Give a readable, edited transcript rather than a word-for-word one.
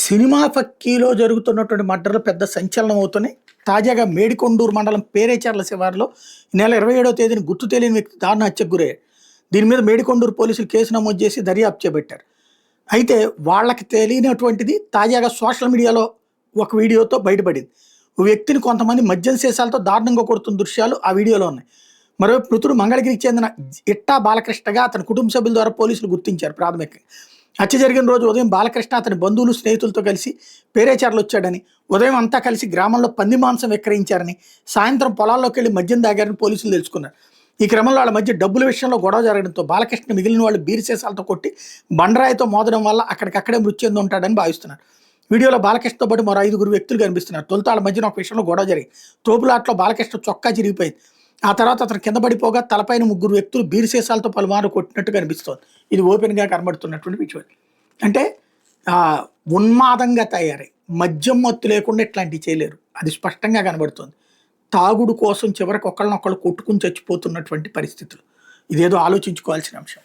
Cinema ఫక్కీలో జరుగుతున్నటువంటి మర్డర్లు పెద్ద సంచలనం అవుతున్నాయి. తాజాగా మేడికొండూరు మండలం పేరేచర్ల శివారులో ఈ నెల 27వ తేదీన గుర్తు తెలియని వ్యక్తి దారుణ హత్యకు గురయ్యాడు. దీని మీద మేడికొండూరు పోలీసులు కేసు నమోదు చేసి దర్యాప్తు చేపట్టారు. అయితే వాళ్ళకి తెలియనటువంటిది తాజాగా సోషల్ మీడియాలో ఒక వీడియోతో బయటపడింది. ఓ వ్యక్తిని కొంతమంది మద్యం సీసాలతో దారుణంగా కొడుతున్న దృశ్యాలు ఆ వీడియోలో ఉన్నాయి. మరోవైపు మృతుడు మంగళగిరికి చెందిన ఇట్టా బాలకృష్ణగా అతని కుటుంబ సభ్యుల ద్వారా పోలీసులు గుర్తించారు. ప్రాథమికంగా హత్య జరిగిన రోజు ఉదయం బాలకృష్ణ అతని బంధువులు స్నేహితులతో కలిసి పేరేచర్లు వచ్చాడని, ఉదయం అంతా కలిసి గ్రామంలో పంది మాంసం విక్రయించారని, సాయంత్రం పొలాల్లోకి వెళ్లి మద్యం దాగారని పోలీసులు తెలుసుకున్నారు. ఈ క్రమంలో వాళ్ళ మధ్య డబ్బుల విషయంలో గొడవ జరగడంతో బాలకృష్ణ మిగిలిన వాళ్ళు బీరు సీసాలతో కొట్టి బండరాయితో మోదడం వల్ల అక్కడికక్కడే మృతి చెంది ఉంటాడని భావిస్తున్నారు. వీడియోలో బాలకృష్ణతో పాటు మరో 5 వ్యక్తులు కనిపిస్తున్నారు. తొలుత వాళ్ళ మధ్యన ఒక విషయంలో గొడవ జరిగింది. తోపులాట్లో బాలకృష్ణ చొక్కా చిరిగిపోయింది. ఆ తర్వాత అతను కింద పడిపోగా తలపైన 3 వ్యక్తులు బీరు సీసాలతో పలుమారు కొట్టినట్టు కనిపిస్తోంది. ఇది ఓపెన్గా కనబడుతున్నటువంటి విజువల్. అంటే ఉన్మాదంగా తయారై మద్యం మత్తు లేకుండా ఇట్లాంటివి చేయలేరు. అది స్పష్టంగా కనబడుతుంది. తాగుడు కోసం చివరికి ఒకళ్ళనొకళ్ళు కొట్టుకుని చచ్చిపోతున్నటువంటి పరిస్థితులు. ఇదేదో ఆలోచించుకోవాల్సిన అంశం.